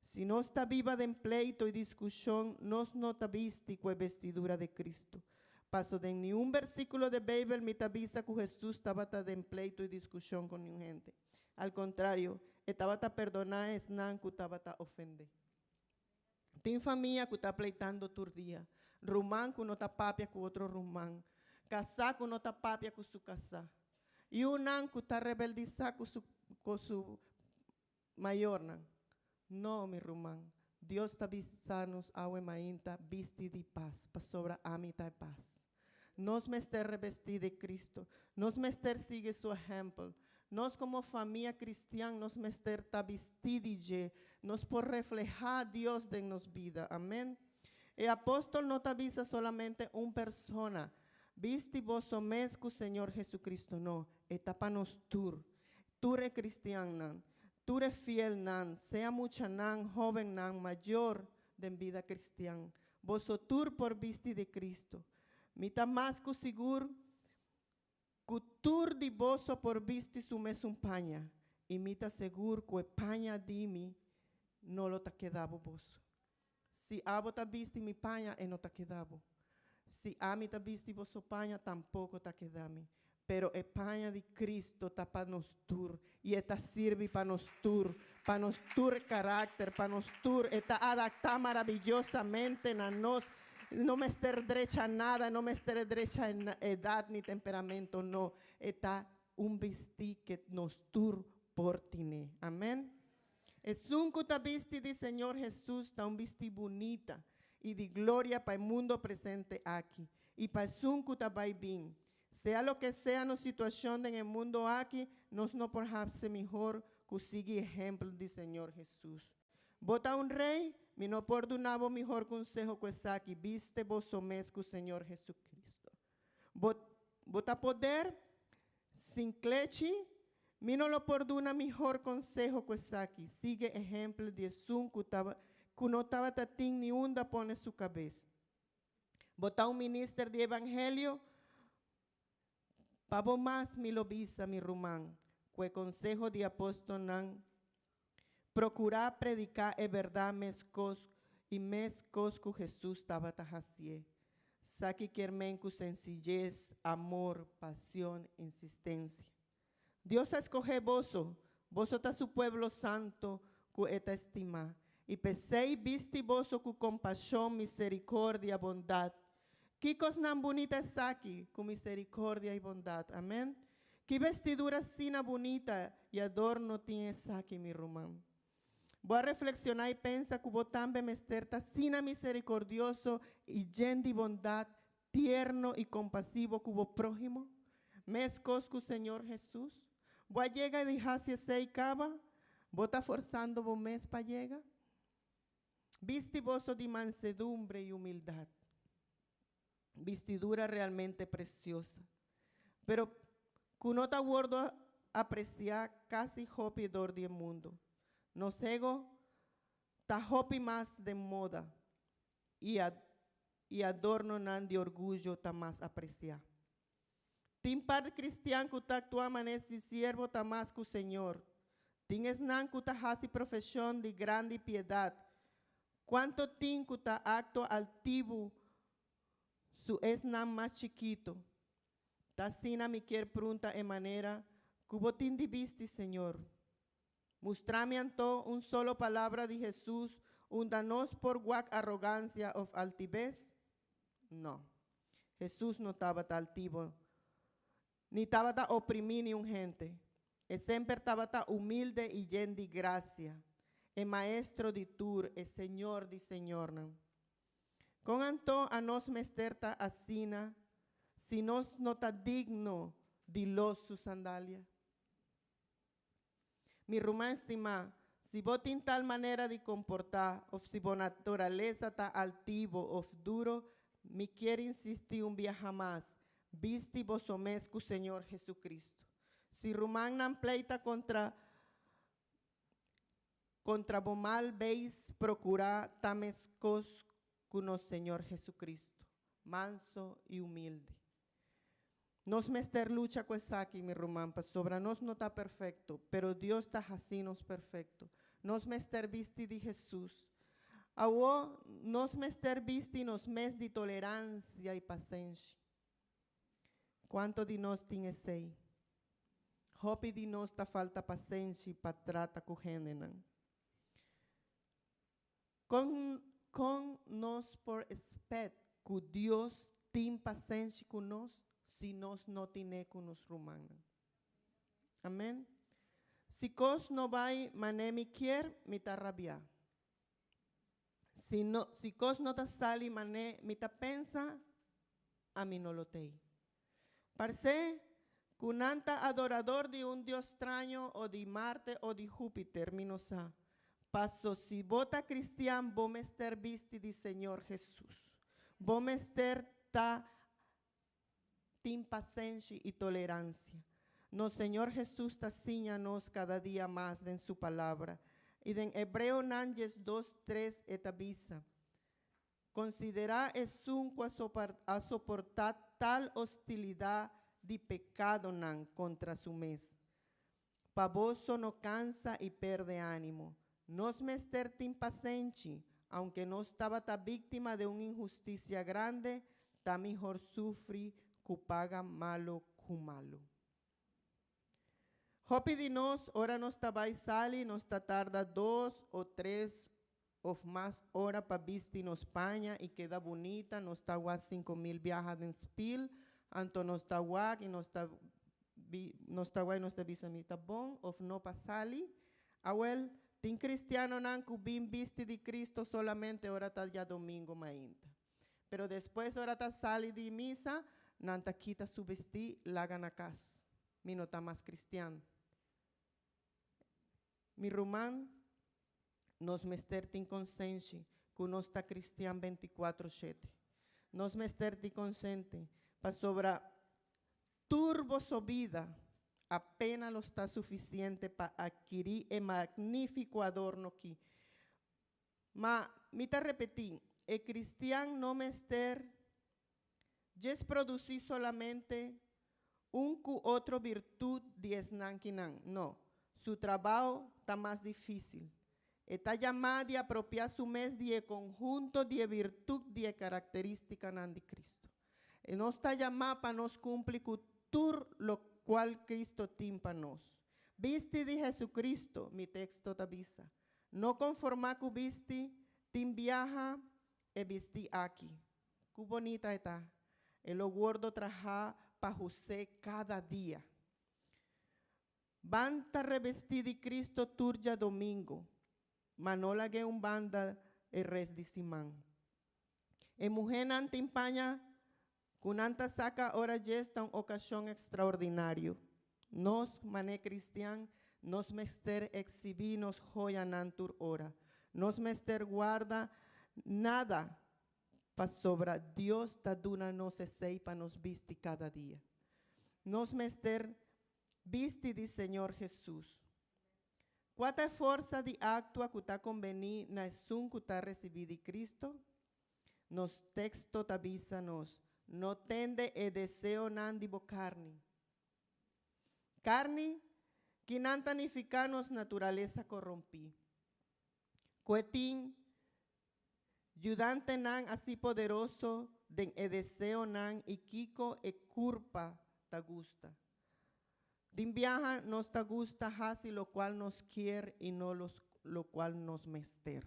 Si no está viva de pleito y discusión, nos no te visti con vestidura de Cristo. Paso de ni un versículo de Bible me te avisa que Jesús estaba en pleito y discusión con un gente. Al contrario, estaba a perdonar es nan que estaba a ofender. Tin familia que está pleitando tu día. Rumán que no está papia con otro rumán. Casá que no está papia con su casa. Y un nan que está rebeldiza con su mayor nan. No, mi rumán. Dios está avisando a mainta visti de paz, para sobra amita de paz. Nos mester revestir de Cristo, nos mester sigue su ejemplo. Nos como familia cristiana, nos mester ta vestidille, nos por reflejar a Dios de nos vida. Amén. El apóstol no te avisa solamente una persona. Visti vos mesco Señor Jesucristo, no. Etapa nos tur. Tur es cristiana. Tú eres fiel, nan, sea mucha nan, joven nan, mayor de vida cristiana. Vosotros por visti de Cristo. Mita más que seguro, cultur de voso por visti su mes un paña. Y mita seguro que paña de mí no lo te quedaba vos. Si abo te visti mi paña, no te quedaba. Si a mí te visti voso paña, tampoco te quedaba. Pero el paña de Cristo está para nosotros y esta sirve para nosotros carácter, para nosotros, está adaptada maravillosamente a nos. No me esté derecha nada, no me esté derecha en edad ni temperamento, no. Está un vestí que nosotros portine. Amén. Es un que vesti de Señor Jesús, está un vestí bonita y de gloria para el mundo presente aquí. Y para el un que va bien. Sea lo que sea la situación en el mundo aquí, nos no por hacerse mejor que sigue ejemplo del Señor Jesús. Vota un rey, mi no por donavo mejor consejo que aquí, viste vos somesco Señor Jesucristo. Vota poder, sin clechi, mi no lo por duna mejor consejo que aquí, sigue ejemplo de sun que no estaba tatín ni hunda pone su cabeza. Vota un ministro de evangelio, pavo más mi lobisa mi rumán, que consejo de apóstol nan, procurar predicar e verdad mescos y mescos que Jesús estaba tajacie. Saki quermen cu sencillez, amor, pasión, insistencia. Dios escoge voso ta su pueblo santo cu eta estima, y pesei visti voso cu compasión, misericordia, bondad. Kikos nan bonita es aquí, con misericordia y bondad. Amén. Qué vestidura sina bonita y adorno tiene aquí, mi rumán. Voy a reflexionar y pensar que vos también mesterta sina misericordioso y lleno de bondad, tierno y compasivo como prójimo. Mescos cu Señor Jesús. Voy a llegar y dejar si se cava. Vos está forzando vos mes para llegar. Viste vos de mansedumbre y humildad. Vestidura realmente preciosa, pero que no te acuerdo apreciar casi hopi dor del mundo. Nos ego ta hopi más de moda y adorno nan de orgullo ta más apreciar. Tin par cristiano que ta actúa manesi siervo ta más que Señor. Tin es nan que ta hasi profesión de grande piedad. Cuánto tin que ta acto altivo su es nan más chiquito. Tasina mi quier pregunta en manera, cubo tindi visti, Señor. Mostrame anto un solo palabra de Jesús, un danos por guac arrogancia of altivez. No. Jesús no estaba tan altivo, ni estaba tan oprimido ni un gente. Siempre estaba tan humilde y lleno de gracia. El maestro de tur, el Señor de Señor. Con anto a nos mesterta asina, si nos nota digno de los su sandalia. Mi rumán estima, Si vos tin tal manera de comportar, o si vos naturaleza está altivo o duro, me quiere insistir un día jamás. Visti vos omescu Señor Jesucristo. Si rumán nan pleita contra vos mal veis procurar tamescos con Señor Jesucristo, manso y humilde. Nos mester lucha con aquí, mi rumán, sobra nos no está perfecto, pero Dios está así nos perfecto. Nos mester visti de Jesús. Awo nos mester visti nos mes de tolerancia y paciencia. ¿Cuánto de nos tiene sei? Hopi de nos ta falta paciencia para trata con gente. Con nos por espet que Dios tem paciencia con nos, si nos no tiene con nos rumana. Amén. Si cos no vai mané mi quier, mi ta rabia. Si cos no ta sali mané mi ta pensa, a mí no lo tei. Parece cunanta adorador de un Dios extraño o de Marte o de Júpiter, mi no sa. Paso si vota cristian, vos mester visti de Señor Jesús. Vos mester ta tin paciencia y tolerancia. No, Señor Jesús ta nos cada día más en su palabra. Y en Hebreo Nanjes 2:3 etavisa. Considera es un a soportar tal hostilidad de pecado nan contra su mes. Pavoso no cansa y perde ánimo. Nos mester tin paciencia, aunque no estaba ta víctima de una injusticia grande, ta mejor sufre que paga malo con malo. Hopi de nos, ora nos tabay sali, nos ta tarda 2 o 3 o más horas para vistir en España y queda bonita, nos ta 5,000 viajas en Spiel, anto nos ta y nos ta visamita bon, of no pa sali. Awel, tin cristiano nan kubin visti de Cristo solamente ora ta ya domingo mainta. Pero después ora ta sali de misa, nan ta quita su vesti, la gana casa. Mi no ta más cristiano. Mi rumán nos mester tin consciente que nos está cristian 24/7. Nos mester tin consciente pa sobra turbo su vida apenas lo está suficiente para adquirir el magnífico adorno aquí. Ma, mi te repetí, el cristiano no mester es producir solamente un cu otro virtud de esnanquinan, no. Su trabajo está más difícil. Está llamado a apropiar su mes de conjunto de virtud de característica de Cristo. Y no está llamado para nos cumplir con todo lo cual Cristo tiene para nos. Viste de Jesucristo, mi texto te avisa. No conformar con viste, tin viaja e viste aquí. Qué bonita está. El lo guardo traja para José cada día. Banta revestir de Cristo turja domingo. Manola que un banda el res de Simán. E mujer ante impaña, kunanta saca ora gesta una ocasión extraordinario. Nos, mané cristian, nos mester exhibinos joya nantur ora. Nos mester guarda nada pa sobra Dios ta duna nos sei pa nos visti cada día. Nos mester visti di Señor Jesús. ¿Cuánta fuerza de actua que ta conveni na esun que ta recibí de Cristo? Nos texto tabisa nos, no tende e deseo nan di carne. Carne que nan tanificanos naturaleza corrompí. Cuetín, ayudante nan así poderoso, den e deseo nan y kiko e curpa ta gusta. Din viaja nos ta gusta hasi lo cual nos quiere y no lo cual nos mester.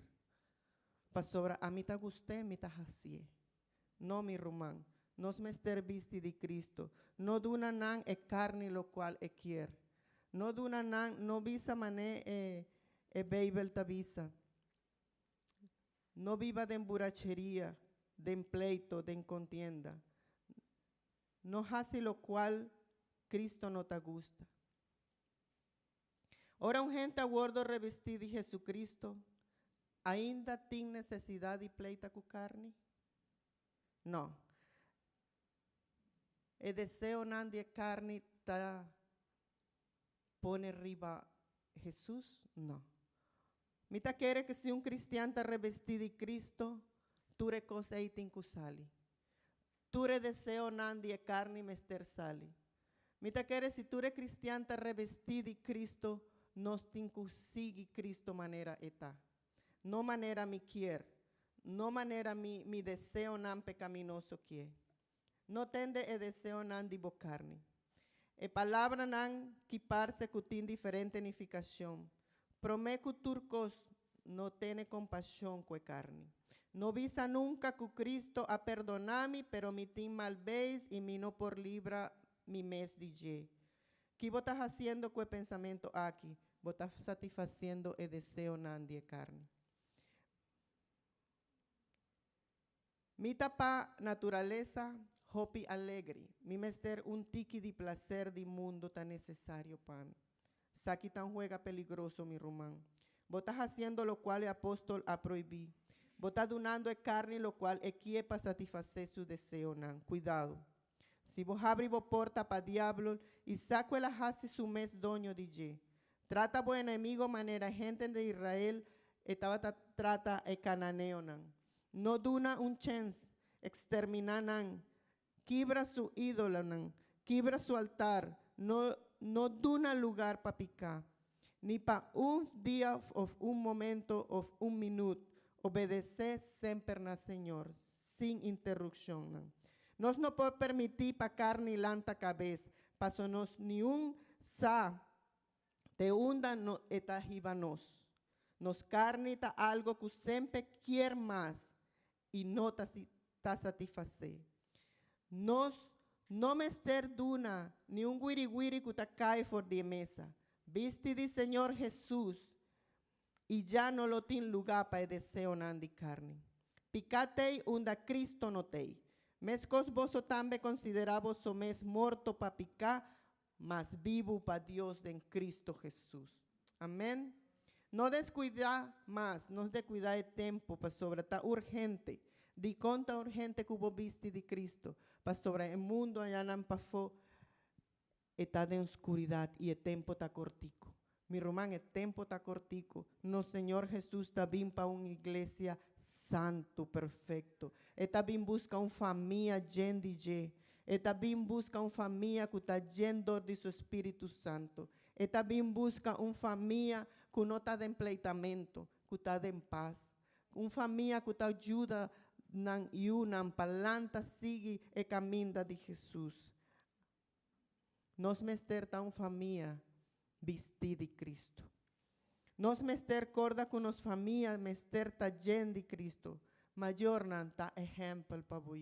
Pastora, a mí ta gusté, mi ta hasi. No mi rumán, nos mester visti de Cristo. No duna nan e carne lo cual e quiere. No duna nan, no visa mané e beibel ta visa. No viva de emburachería, de pleito, de contienda. No hasi lo cual Cristo no te gusta. Ora um gente aguardo revestido de Jesucristo, ainda tem necessidade de pleita com carne? Não. O deseo não de carne tá pone riba Jesus? Não. Mita quer que se um cristiano está revestido de Cristo, tu recosa e tem que sali. Tu deseo não de carne mester sali. Mita quer se tu cristiano está revestido de Cristo, nós tem que seguir Cristo maneira eta. No maneira me quer, no maneira me deseo não pecaminoso que é. No tende e deseo não de carne. E palavra não que parse que tem diferente unificação. Prometo turcos no tiene compaixão com a carne. No visa nunca que Cristo a perdonar-me, pero me tem mal vez e me no por libra mi mes de je. Que vos estás haciendo con el pensamiento aquí? Vos estás satisfaciendo el deseo de carne. Mi tapa naturaleza, hopi alegre. Mi mester un tiki de placer de mundo tan necesario para mí. Saki tan juega peligroso mi román. Vos estás haciendo lo cual el apóstol ha prohibido. Vos estás donando el carne lo cual quiere para satisfacer su deseo. Cuidado. Si vos abri vos porta para diablo y saco el hasi su mes doño de je. Trata vos enemigo manera gente de Israel estaba trata el cananeo nan. No duna un chance exterminar nan. Quibra su ídolo nan. Quibra su altar. No duna lugar para picar. Ni para un día o un momento o un minuto. Obedecer siempre al Señor sin interrupción nan. Nos no podemos permitir para carne lanta cabeza, paso nos ni un sa te hunda no eta nos. Nos carne está algo que siempre quiere más y no está satisfacer. Nos no mester duna ni un guiri que está cae for de mesa. Viste de Señor Jesús y ya no lo tiene lugar para el deseo de carne. Picate unda Cristo no te. Mescos vos también consideramos somes morto para picar, mas vivo para Dios en Cristo Jesús. Amén. No descuida más, no descuida el tiempo para sobre esta urgente. Di conta urgente que vos viste de Cristo, para sobre el mundo allá en Pafo está de oscuridad y el tiempo está cortico. Mi román, el tiempo está cortico. No, Señor Jesús está bien para una iglesia santo, perfecto. Está bien busca una familia llena de je. Está bien busca una familia que está llena de su Espíritu Santo. Está bien busca una familia que no está de empleitamento, que está de paz. Una familia que está ayuda y una palanta sigue el camino de Jesús. Nos mester ta una familia vestida de Cristo. Nos mester corda con nos familia mester ta llena de Cristo. Mayor nan ta ejemplo para vos.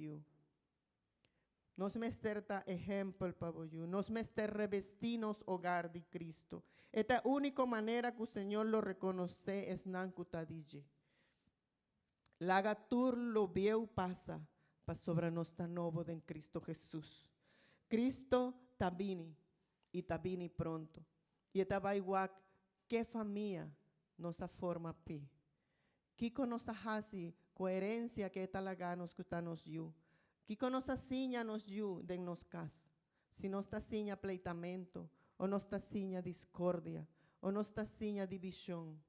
Nos mester ta ejemplo para vos. Nos mester revestinos hogar de Cristo. Esta única manera que el Señor lo reconoce es nan kutadije. La gatur lo view pasa para sobre nos ta novo en Cristo Jesús. Cristo tabini y tabini pronto. Y esta va igual que familia nos forma pi. Kiko nos hasi coherencia que esta laga nos kuta nos yu. Kiko nos asiña nos yu de nos cas. Si nos ta siña pleitamento, o nos ta siña discordia, o nos ta siña división.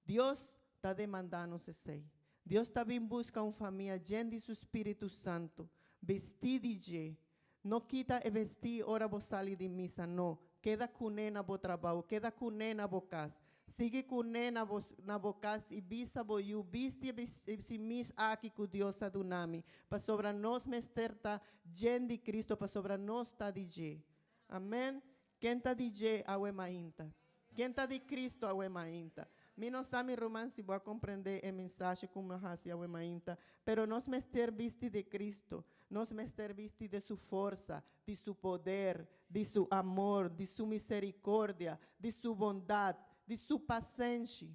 Dios está demandando ese. Dios también busca una familia llena de su Espíritu Santo, vestida de. No quita el vestir, ahora vos salís de misa, no. Queda con nena bo trabajo, queda con nena bo casa. Sigue con nena na bo casa y visa bo yu, viste si mis aquí con Dios adunami. Pa sobre nos mesterta llena de Cristo, pa sobre nos ta DJ. Amén. Quem ta DJ awe mainta. Quem ta de Cristo awe mainta. Mi no sabe román si voy a comprender el mensaje como hacia awe mainta, pero nos mester viste de Cristo. Nos mester viste de su fuerza, de su poder, de su amor, de su misericordia, de su bondad, de su paciencia.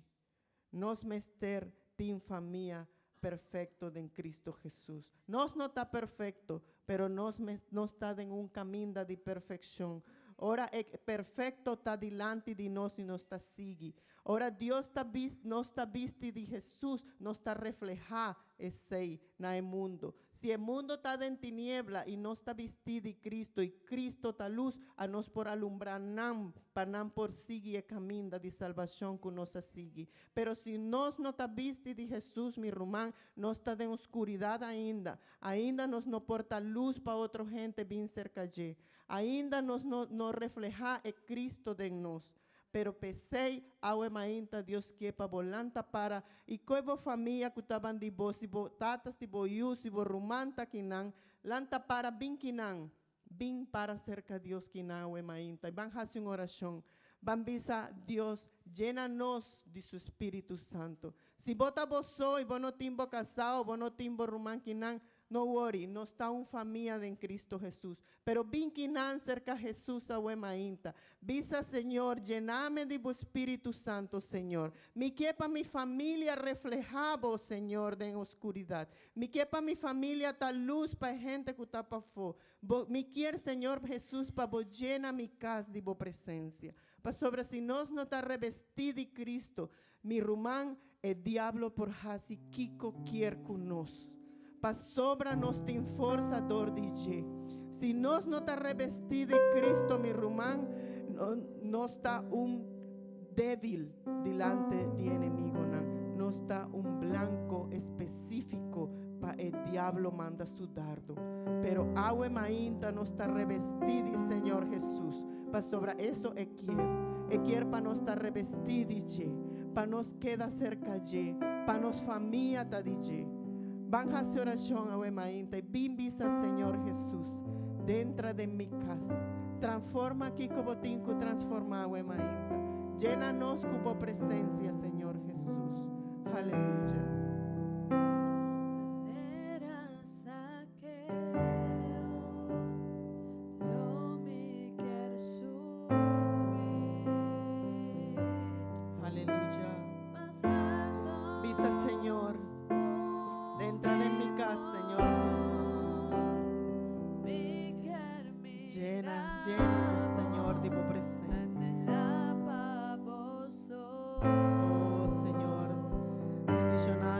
Nos mester tin familia perfecto en Cristo Jesús. Nos no está perfecto, pero nos está en un camino de perfección. Ora é perfeito está diante de nós e nos está sigue. Ora Deus está nos está visto de Jesus, nos está reflejar esse no mundo. Se o mundo está em tiniebla e nós está vestido de Cristo e Cristo está luz, a nós por alumbrar não, para não por seguir o caminho de salvação que nós sigue. Pero se nós não está visto de Jesus, meu irmão, nós está em oscuridade ainda. Ainda nós não porta luz para outra gente vir cerca de. Ainda nós não reflejar o Cristo de nós. Pero pensei, ao emainta Deus que para volanta para e como família que estavam de vos, se vo tata, se vo iu, se vo rumanta kinan, lanta para bin kinan, bin para cerca Deus kinan ao emainta. Van fazer uma oração, van bisa Deus, llena-nos de seu Espírito Santo. Se bota vos só e vos não timbo casado, vos não timbo ruman kinan, no worry, não está uma família em Cristo Jesus. Pero bin kinan cerca Jesus ao emainta. Visa, Senhor, llena-me de vos Espírito Santo, Senhor. Me quepa mi família reflejar vos, Senhor, de oscuridade. Me quepa mi família ta luz para gente que está para fora. Me quer, Senhor Jesus, para vos llena mi casa de vos presença. Para sobre si nós não está revestido de Cristo, mi rumán, el diablo por hasi kiko quer conosco. Para sobra nós tem força dor de je. Se nós não está revestido de Cristo, mi rumán, nós está débil delante de inimigo. Não está blanco específico para el diablo manda su dardo. Pero agua mainta não está revestido, Senhor Jesus. Para sobra eso quiere para nós estar revestido de je. Para nós queda cerca de, para nós família está de je. Van a hacer oración a Wemainta y bimbisa, Señor Jesús, dentro de mi casa. Transforma aquí como tinco transforma a Wemainta. Llénanos como presencia, Señor Jesús. Aleluya. Aleluya. Visa, Señor. Entra en mi casa, Señor Jesús. Llénanos, Señor, de tu presencia. Oh, Señor, bendicionar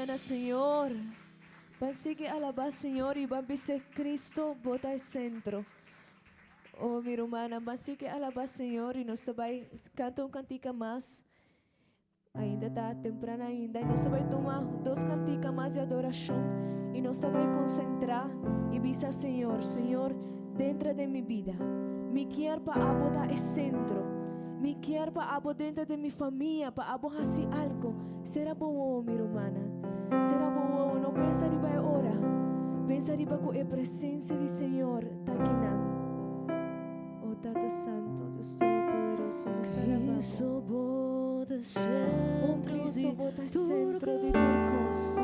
mañana, Señor. Van sigue alabar, Señor, y van a ser Cristo, bota el centro. Oh, mi hermana, van sigue alabar, Señor, y nos vai cantar cantica más. Ainda está temprano ainda, e nós vai tomar 2 canticas mais de adoração, e nós vai concentrar e dizer, Senhor, Senhor, dentro de minha vida, me quer para botar o centro, me quer para botar dentro de minha família, para botar assim algo. Será bom, minha irmã, será bom. Não pensa de vai ora, pensa de com a presença do Senhor, tá aqui não. Oh, Tata Santo, Deus Todo-Poderoso, nos Cristo bota Oh, centro Cristo, de bota tu centro de turcos.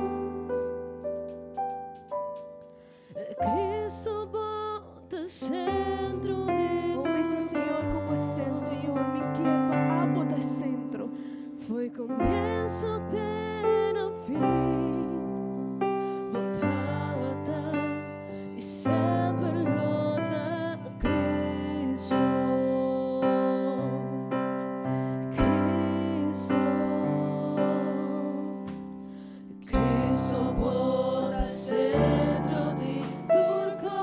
Cristo bota centro de Oh, esse Senhor, como é, Senhor, me quer para botar centro. Foi começo até no fim. Botava e sempre lota Cristo. Cristo bota centro de turcos.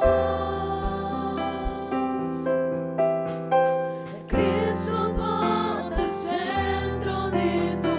Cristo bota centro de turcos.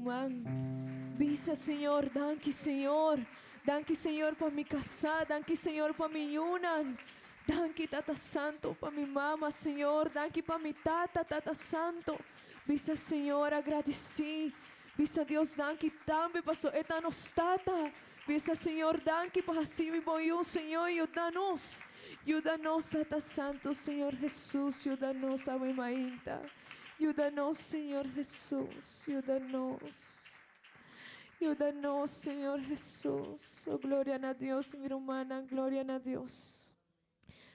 irmã. Visa, Senhor, danke, Senhor. Danke, Senhor, para me casar. Danke, Senhor, para me unan. Danke, Tata Santo, para mi mama, Senhor. Danke para mi Tata Santo. Visa, Senhor, agradeci. Visa, Deus, danke também para sua eta nos tata. Visa, Senhor, danke para assim me boiu, Senhor, ajuda-nos. Ajuda-nos, Tata Santo, Senhor Jesus. Ajuda-nos, Ave Mainta. Ajuda-nos, Senhor Jesus. Ajuda-nos. Ajuda-nos, Senhor Jesus. Oh, glória a Deus, minha irmã. Glória a Deus.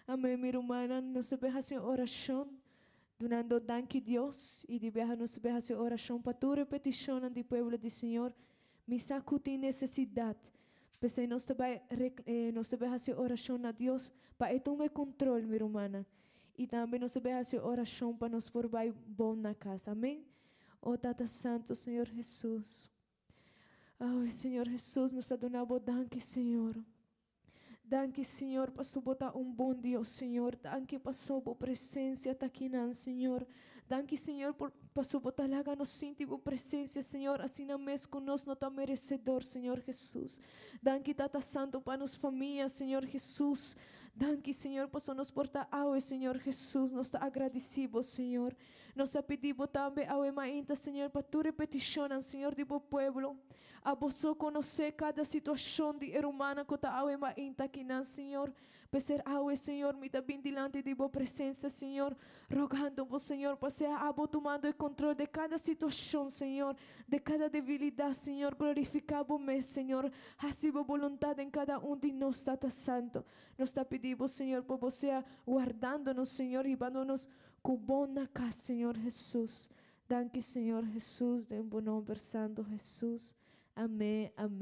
Amém, minha irmã. Nos veja em oração. Donando danke Deus. E de veja nos veja em oração para tu repetição do povo do Senhor. Me sacuti necessidade. Pensei, nos veja em oração a Deus. Para tomar controle, minha irmã. E também nos veja em oração para nos formar bom na casa. Amém? Oh, Tata Santo, Senhor Jesus. Oh, Senhor Jesus, nos adoramos, danke, Senhor. Danke, Senhor, para botar bom Deus, Senhor. Danke para sua presença aqui, Senhor. Danke, Senhor, para botar lá nos sentir a presença, Senhor. Assim na mesa conosco, não está merecedor, Senhor Jesus. Danke, Tata Santo, para nos família, Senhor Jesus. Danke, Senhor, por nos portar ao Senhor Jesus. Nós está agradecidos, Senhor. Nós pedimos também ao Emainta, Senhor, para tu repetição, Senhor, do povo. A vos conhecer cada situação de humana que está ao Emainta aqui, Senhor. Peser ao Senhor, me também delante de vossa presença, Senhor. Rogando-vos, Senhor, para ser a vos tomando o controle de cada situação, Senhor. De cada debilidade, Senhor. Glorificado-me, Senhor. Assim a vontade em cada de nós, Tata Santo. Nós te pedimos, Senhor, por você guardando-nos, Senhor, e dando-nos com bom na casa, Senhor Jesus. Danke, Senhor Jesus, em bom nome, Santo Jesus. Amém, amém.